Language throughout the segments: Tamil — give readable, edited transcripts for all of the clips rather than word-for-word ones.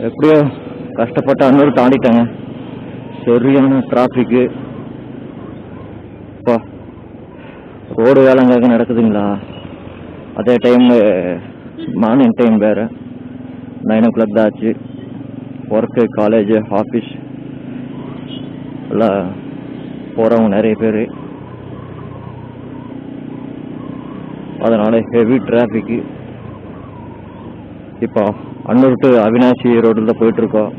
எப்படியோ கஷ்டப்பட்டு அன்னூர் தாண்டிட்டாங்க. சரியான டிராஃபிக்கு. இப்போ ரோடு வேலைங்க நடக்குதுங்களா? அதே டைம் மார்னிங் டைம் வேறு 9 o'clock தான் ஆச்சு. ஒர்க்கு, காலேஜு, ஆஃபீஸ் எல்லாம் போகிறவங்க நிறைய பேர். அதனால ஹெவி டிராஃபிக்கு. இப்போ அன்னூர் டு அவினாசி ரோட்டில் தான் போயிட்டுருக்கோம்.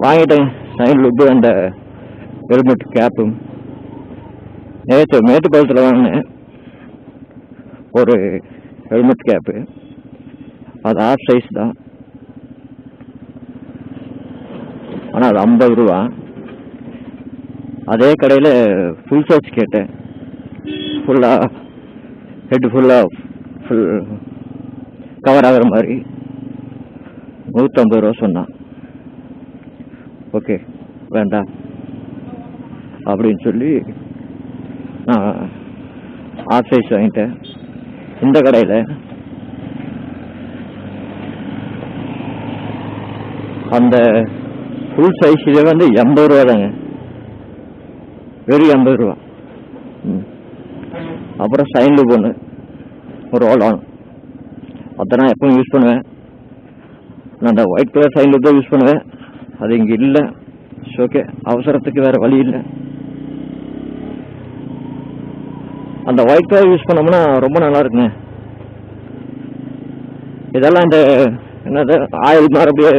வாங்கிட்டேன் சைன் லுக்கு அந்த ஹெல்மெட் கேப்பு. நேற்று மேட்டுப்பாளத்தில் வாங்கினேன் ஒரு ஹெல்மெட் கேப்பு. அது ஆஃப் சைஸ் தான், ஆனால் அது 50 ரூபா. அதே கடையில் ஃபுல் சைஸ் கேட்டேன், ஃபுல்லாக ஹெட் ஃபுல்லாக ஃபுல் கவர் ஆகிற மாதிரி 150 ரூபா சொன்னான். ஓகே வேண்டாம் அப்படின்னு சொல்லி நான் ஆஃப் சைஸ் வாங்கிட்டேன். இந்த கடையில் அந்த ஃபுல் சைஸ் இதை வந்து 80 ரூபா தாங்க, வெறும் 80 ரூபா. அப்புறம் சைன்லுக்கு ஒன்று ஒரு ரோல் ஆன், அதை நான் எப்பவும் யூஸ் பண்ணுவேன். நான் அந்த ஒயிட் கலர் சைன்லுக்கு தான் யூஸ் பண்ணுவேன். அது இங்கே இல்லை. ஓகே, அவசரத்துக்கு வேறு வழி இல்லை. அந்த ஒயிட் கலர் யூஸ் பண்ணோம்னா ரொம்ப நல்லா இருக்குங்க. இதெல்லாம் இந்த என்னது ஆயில் மாதிரி அப்படியே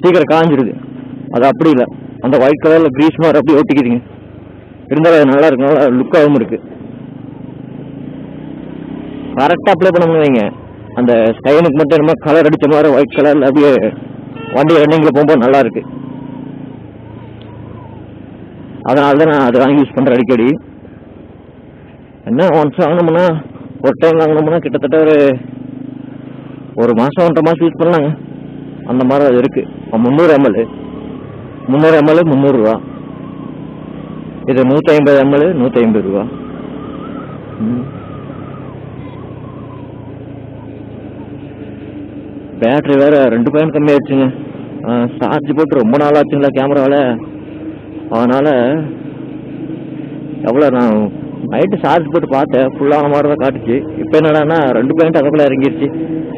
சீக்கிரம் காஞ்சிடுது. அது அப்படி இல்லை, அந்த ஒயிட் கலரில் க்ரீஸ் மாதிரி அப்படியே ஒட்டிக்குதுங்க. இருந்தாலும் அது நல்லா இருக்கு, நல்லா லுக்காகவும் இருக்குது. கரெக்டாக அப்ளை பண்ணணும்னு வைங்க, அந்த ஸ்கைனுக்கு மட்டும் என்னமோ கலர் அடித்த மாதிரி ஒயிட் கலரில் அப்படியே வண்டி ரன்னிங்கில் போகும்போது நல்லா இருக்கு. அதனால தான் நான் அதை வாங்கி யூஸ் பண்ணுறேன் அடிக்கடி. என்ன ஒன்ஸ் வாங்கினோம்னா, ஒரு டைம் வாங்கினோம்னா கிட்டத்தட்ட ஒரு மாதம் 1.5 மாதம் யூஸ் பண்ணலாங்க. அந்த மாதிரி அது இருக்குது. 300 ml 300 ரூபா. இது 150 ml 150 ரூபா. பேட்ரி வேறு 2% கம்மியாகிடுச்சுங்க. சார்ஜ் போட்டு ரொம்ப நாள் ஆச்சுங்களா கேமராவில். அதனால் எவ்வளோ நான் நைட்டு சார்ஜ் போட்டு பார்த்தேன், ஃபுல்லான மாதிரி தான் காட்டுச்சு. இப்போ என்னடான்னா 2% அதுக்குள்ளே இறங்கிடுச்சு.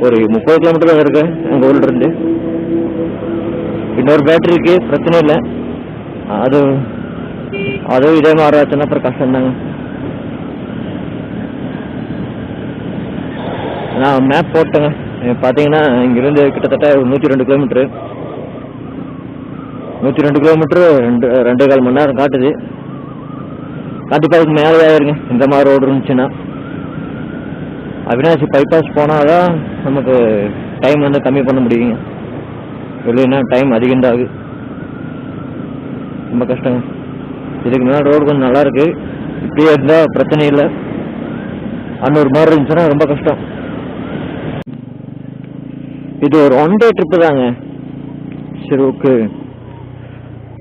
ஒரு 30 கிலோமீட்டர் தான் இருக்கு எங்கள் ஊர்லேருந்து. இன்னொரு பேட்டரி இருக்கு, பிரச்சனை இல்லை. அதுவும் இதே மாதிரி ஆச்சுன்னா அப்புறம் கஷ்டம்தாங்க. நான் மேப் போட்டேங்க. பார்த்தீங்கன்னா இங்கிருந்து கிட்டத்தட்ட 102 கிலோமீட்ரு. 102 கிலோமீட்ரு 2.25 மணி நேரம் காட்டுது. கண்டிப்பாக இதுக்கு மேலே ஆயிருங்க இந்த மாதிரி ரோடு இருந்துச்சுன்னா. அவினாசி பைபாஸ் போனால் தான் நமக்கு டைம் வந்து கம்மி பண்ண முடியுங்க. இல்லைன்னா டைம் அதிகம்தான் ஆகுது. ரொம்ப கஷ்டங்க. இதுக்கு மேலே ரோடு கொஞ்சம் நல்லா இருக்கு. இப்படியே இருந்தால் பிரச்சனை இல்லை. அன்னூர் மாதிரி இருந்துச்சுன்னா ரொம்ப கஷ்டம். இது ஒரு 1 day ட்ரிப்பு தாங்க. சரி ஓகே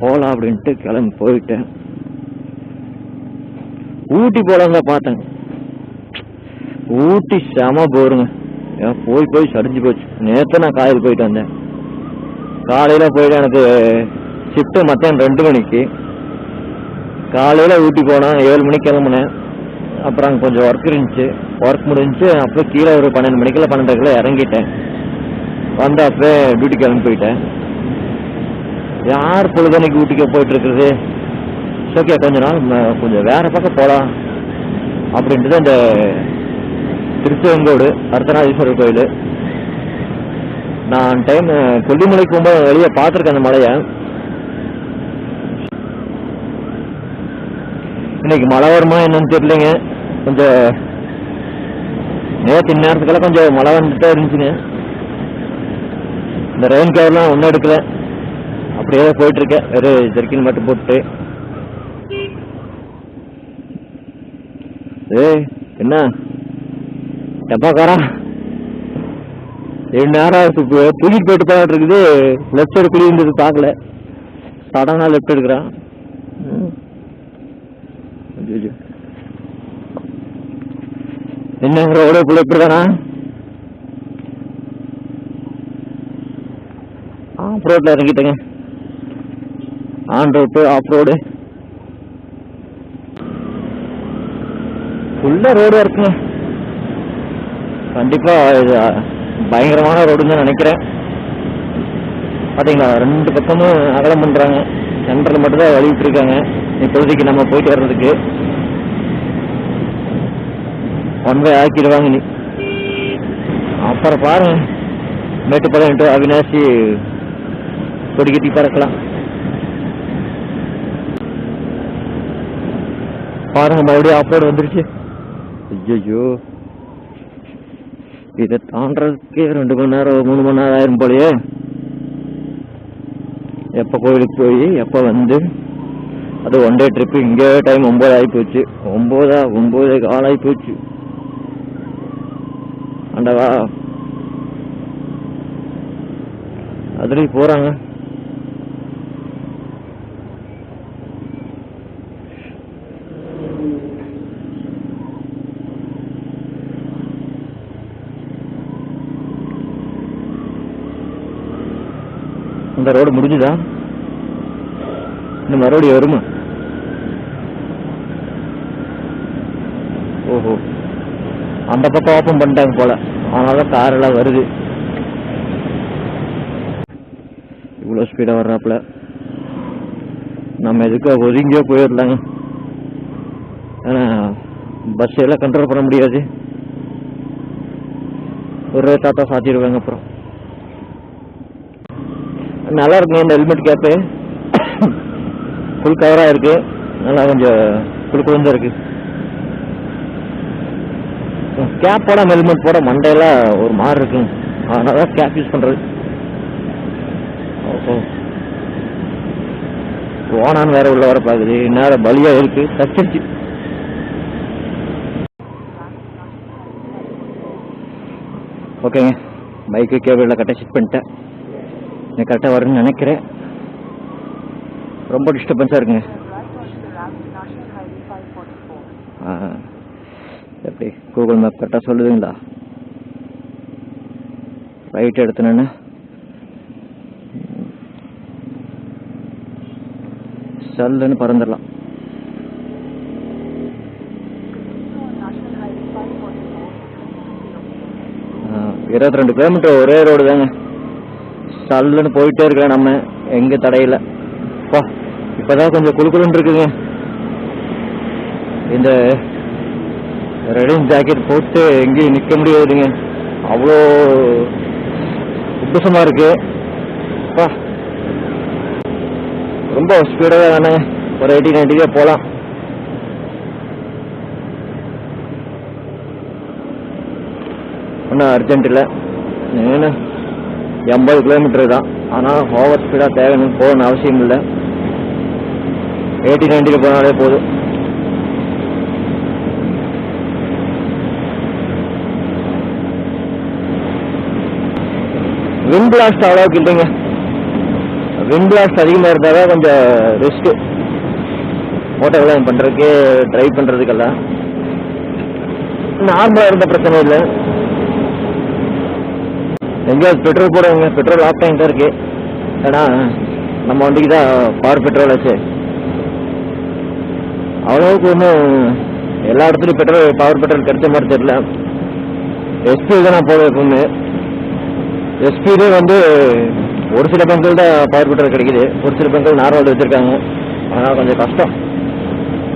போகலாம் அப்படின்ட்டு கிளம்பி போயிட்டேன். ஊட்டி போகலாம் தான் பார்த்தேங்க. ஊட்டி செம போருங்க. போய் சரிஞ்சு போச்சு. நேற்று நான் காலையில் போயிட்டு வந்தேன். காலையில் போயிட்டு எனக்கு ஷிஃப்ட்டு மத்தியானம் 2 மணிக்கு. காலையில் ஊட்டி போனேன், 7 மணிக்கு கிளம்புனேன். அப்புறம் அங்கே கொஞ்சம் ஒர்க் இருந்துச்சு, ஒர்க் முடிஞ்சு அப்புறம் கீழே ஒரு 12 மணிக்குள்ள 12:30 இறங்கிட்டேன். வந்து அப்படியே டியூட்டி கிளம்பி போயிட்டேன். யார் பொழுதனைக்கு ஊட்டிக்கு போயிட்டு இருக்கிறது? ஓகே கொஞ்ச நாள் கொஞ்சம் வேற பக்கம் போகலாம் அப்படின்ட்டு தான் இந்த திருச்செங்கோடு அர்த்தநாதீஸ்வரர் கோயில். நான் டைம் கொல்லிமலைக்கு போகும்போது வெளியே பார்த்துருக்கேன் அந்த மலையை. இன்னைக்கு மழை வருமா என்னன்னு தெரியலைங்க. கொஞ்சம் நேற்று இந்நேரத்துக்கெல்லாம் கொஞ்சம் மழை வந்துட்டே இருந்துச்சுங்க. இந்த ரெயின் கவர்லாம் ஒன்றும் எடுக்கல, அப்படியே தான் போயிட்டுருக்கேன். வெறும் ஜெர்க்கின் மட்டும் போட்டு. என்ன எப்பாக்காரா 2 நேரம் தூக்கிட்டு போயிட்டு தான் இருக்குது. லெஃப்ட் சைடு குழி இருந்தது பார்க்கல, சடனாக லெஃப்ட் எடுக்கிறான். என்ன ரோடு இப்படி இப்படிதானா? ஆஃப் ரோட்டில் இறங்கிட்டேங்க. ஆன் ரோட்டு ஆஃப் ரோடு ஃபுல்லாக ரோடு இருக்குங்க. கண்டிப்பாக இது பயங்கரமான ரோடுன்னு தான் நினைக்கிறேன். பார்த்தீங்களா, 2 பக்கமும் அகலம் பண்ணுறாங்க. சென்டரில் மட்டும்தான் வழி விட்டுருக்காங்க இப்போதைக்கு நம்ம போயிட்டு வர்றதுக்கு. 1 way ஆக்கிடுவாங்க நீ. அப்புறம் பாருங்க, மேட்டுப்பாளையம் டு அவினாசி கொடிக்கட்டி பறக்கலாம். பாருங்க, மறுபடியும் ஆஃப் ரோடு வந்துருச்சு. ஐயோ, இதை தாண்டறதுக்கே 2 மணி நேரம் 3 மணி நேரம் ஆயிரும் போலயே. எப்போ கோயிலுக்கு போய் எப்போ வந்து, அது 1 day ட்ரிப்பு. இங்கே டைம் 9 ஆகி போச்சு. 9 கால் ஆகி போச்சு. ஆண்டவா, அதுலேயும் போகிறாங்க. இந்த ரோடு முடிஞ்சுதா? இந்த மறுபடியும் வருமா? ஓஹோ, அந்த பக்கம் ஓப்பன் பண்ணிட்டாங்க போல, அதனால கார் எல்லாம் வருது. இவ்வளோ ஸ்பீடாக வர்றாப்புல. நம்ம எதுக்கு ஒதுங்கியோ போயிடலாங்க. ஏன்னா பஸ் எல்லாம் கண்ட்ரோல் பண்ண முடியாது. ஒரு தாத்தா சாத்திடுவாங்க. அப்புறம் நல்லா இருக்குங்க இந்த ஹெல்மெட் கேப்பு. ஃபுல் கவராக இருக்கு. நல்லா கொஞ்சம் குழுக்குழுந்தான் இருக்கு. கேப் போட ஹெல்மெட் போட மண்டையெல்லாம் ஒரு மாதிரி இருக்குங்க. அதனால தான் கேப் யூஸ் பண்ணுறது. ஓஹோ, ஓனான்னு வேற உள்ள வர பார்க்குது. நேரம் பலியாக இருக்கு, தச்சிருச்சு. ஓகேங்க, பைக்கு கேபிளில் கரெக்டாக செட் பண்ணிட்டேன். நான் கரெக்டாக வரும்னு நினைக்கிறேன். ரொம்ப டிஸ்டர்பன்ஸாக இருக்குங்க. எப்படி கூகுள் மேப் கரெக்டாக சொல்லுதுங்களா? ரைட் எடுத்தேன்னு சல்லுன்னு பறந்துடலாம். 22 கிலோமீட்டர் ஒரே ரோடு தாங்க. சல்லுன்னு போயிட்டே இருக்கலாம். நம்ம எங்க தடையில. இப்பதான் கொஞ்சம் குழுக்குழுன்னு இருக்குங்க. இந்த ரெடிங் ஜாக்கெட் போட்டு எங்கேயும் நிக்க முடியாதுங்க. அவ்வளோ உப்புசமா இருக்கு. ரொம்ப ஸ்பீடாக தானே, ஒரு 80-90 போகலாம். ஒன்றும் அர்ஜென்ட் இல்லை. 80 கிலோமீட்டர் தான். ஆனால் ஓவர் ஸ்பீடாக தேவைன்னு போகணும்னு அவசியம் இல்லை. 80-90 போனாலே போதும். விண்ட் பிளாஸ்ட் அவ்வளோக்கு இல்லைங்க. விண்ட் பிளாஸ்ட் அதிகமாக இருந்தால் தான் கொஞ்சம் ரிஸ்க்கு ஓட்டோவெல்லாம் பண்ணுறதுக்கு, ட்ரைவ் பண்ணுறதுக்கெல்லாம். நார்மலாக இருந்த பிரச்சனை இல்லை. எங்கேயாவது பெட்ரோல் போடுவாங்க. பெட்ரோல் ஆஃப் டைம் தான் இருக்கு. ஏன்னா நம்ம வண்டிக்கு தான் பவர் பெட்ரோல் ஆச்சு. அவ்வளோவுக்கு ஒன்றும் எல்லா இடத்துலையும் பவர் பெட்ரோல் கிடைச்ச மாதிரி தெரியல. எஸ்பி தான் நான் போடுவேன் எப்பவுமே. எஸ்பிலே வந்து ஒரு சில பங்குகள் தான் பவர் பெட்ரோல் கிடைக்குது, ஒரு சில பங்குகள் நார்மல் வச்சுருக்காங்க. அதனால் கொஞ்சம் கஷ்டம்.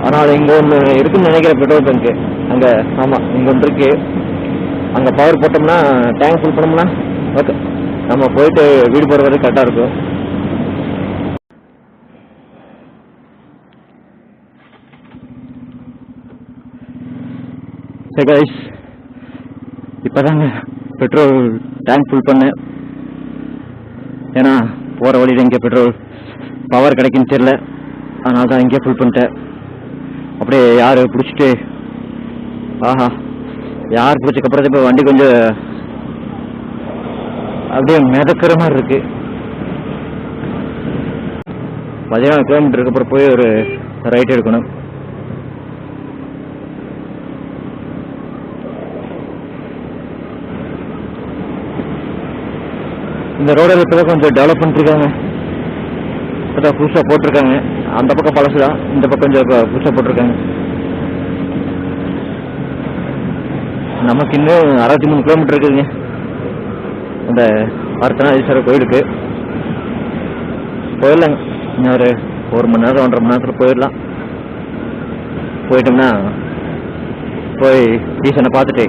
ஆனால் இங்கே ஒன்று இருக்குன்னு நினைக்கிற பெட்ரோல் பங்க்கு அங்கே. ஆமாம், இங்கே ஒன்று இருக்கு. அங்கே பவர் போட்டோம்னா டேங்க் ஃபுல் பண்ணோம்னா ஓகே, நம்ம போயிட்டு வீடு போகிற வரைக்கும் கரெக்டாக இருக்கும். சரி கைஸ், இப்போதாங்க பெட்ரோல் டேங்க் ஃபுல் பண்ணேன். ஏன்னா போகிற வழியில் இங்கே பெட்ரோல் பவர் கிடைக்குன்னு தெரியல. அதனால தான் இங்கே ஃபுல் பண்ணிட்டேன். அப்படியே யார் பிடிச்சிட்டு, ஆஹா, யார் பிடிச்சக்கப்புறம் இப்போ வண்டி கொஞ்சம் அப்படியே மிதக்கிற மாதிரி இருக்கு. 14 கிலோமீட்டருக்கு அப்புறம் போய் ஒரு ரைட் எடுக்கணும். இந்த ரோடு இப்போ கொஞ்சம் டெவலப் பண்ணிருக்காங்க, இப்போ புதுசாக போட்டிருக்காங்க. அந்த பக்கம் பழசு தான், இந்த பக்கம் கொஞ்சம் புதுசாக போட்டிருக்காங்க. நமக்கு இன்னும் 63 கிலோமீட்டர் இருக்குதுங்க அந்த அர்த்தநாதீஸ்வரர் கோயிலுக்கு. போயிடலாங்க, இன்னும் ஒரு மணி நேரம் 1.5 மணி நேரத்தில் போயிடலாம். போயிட்டோம்னா போய் ஈசனை பார்த்துட்டு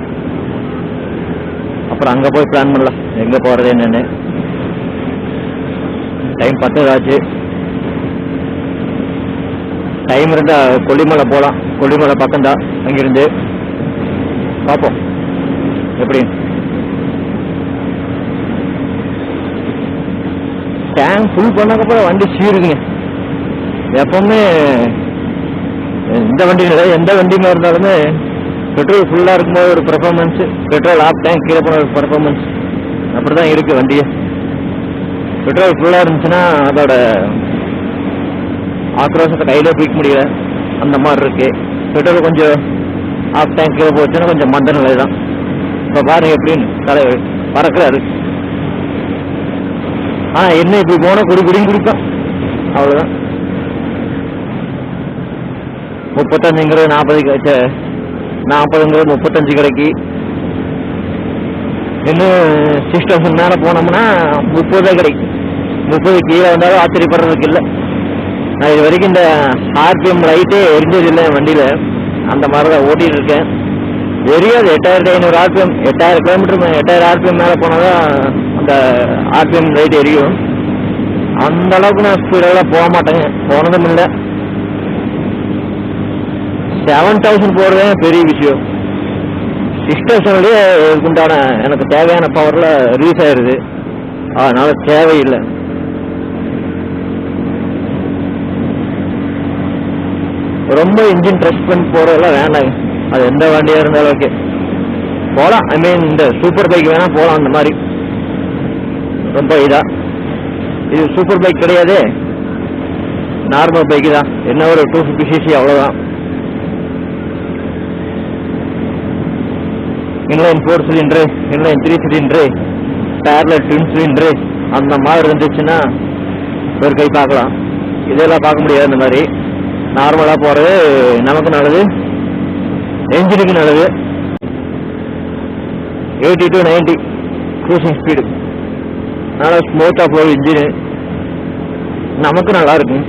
அப்புறம் அங்கே போய் பிளான் பண்ணலாம் எங்கே போகிறது என்னென்னு. டைம் 10 ஆச்சு. டைம் இருந்தால் கொல்லிமலை போகலாம், கொல்லிமலை பக்கம்தான். அங்கிருந்து பார்ப்போம் எப்படி. டேங்க் ஃபுல் பண்ணக்கப்புறம் வண்டி சீருங்க. எப்பவுமே இந்த வண்டி எந்த வண்டியுமே இருந்தாலுமே பெட்ரோல் ஃபுல்லாக இருக்கும்போது ஒரு பெர்ஃபார்மன்ஸு, பெட்ரோல் ஆஃப் டேங்க் கீழே போன ஒரு பெர்ஃபார்மன்ஸ் அப்படி தான் இருக்குது வண்டியை. பெட்ரோல் ஃபுல்லாக இருந்துச்சுன்னா அதோட ஆக்ரோஷத்தை கையிலே தூக்க முடியல, அந்த மாதிரி இருக்கு. பெட்ரோல் கொஞ்சம் ஆஃப் டேங்க் கீழே போச்சுன்னா கொஞ்சம் மந்த நிலை தான். இப்போ பாருங்க எப்படின்னு தலை பறக்கிறாரு. என்ன இப்படி போனால் குடியும் குடிப்போம், அவ்வளோதான். 35ங்கிறது 40ங்கிறது 35 கிடைக்கி. இன்னும் 6000 மேலே போனோம்னா 30 கிடைக்கும். 30 கீழே வந்தாலும் ஆச்சரியப்படுறதுக்கு இல்லை. நான் இது வரைக்கும் இந்த ஆர்பிஎம் லைட்டே எரிஞ்சது இல்லை வண்டியில், அந்த மாதிரி தான் ஓட்டிகிட்டு இருக்கேன். எரியாது 8500 ஆர்பிஎம், 8000 கிலோமீட்டர் 8000 ஆர்பிஎம் மேலே போனால் தான் அந்த ஆர்பிஎம் லைட் எரியும். அந்த அளவுக்கு நான் ஸ்பீடெல்லாம் போக மாட்டேங்க, போனதும் இல்லை. 7000 போடுறதே பெரிய விஷயம். 6000லேயே உண்டான எனக்கு தேவையான பவரில் ரிலீஸ் ஆயிடுது, அதனால தேவையில்லை. ரொம்ப இன்ஜின் ட்ரெஸ் பண்ணி போகிறதெல்லாம் வேண்டாங்க, அது எந்த வண்டியாக இருந்தாலும் ஓகே போகலாம். ஐ மீன் இந்த சூப்பர் பைக் வேணால் போகலாம், அந்த மாதிரி ரொம்ப இதாக. இது சூப்பர் பைக் கிடையாது, நார்மல் பைக்கு தான். என்ன ஒரு 250cc அவ்வளோதான். Inline 4 cylinder, inline 3 cylinder, parallel twin cylinder அந்த மாதிரி இருந்துச்சுன்னா ஒரு கை பார்க்கலாம். இதெல்லாம் பார்க்க முடியாது. இந்த மாதிரி நார்மலாக போகிறது நமக்கு நல்லது, என்ஜினுக்கு நல்லது. 80 to 90 க்ரூசிங் ஸ்பீடு, நல்லா ஸ்மூத்தாக போகுது இன்ஜினு, நமக்கு நல்லா இருக்கும்.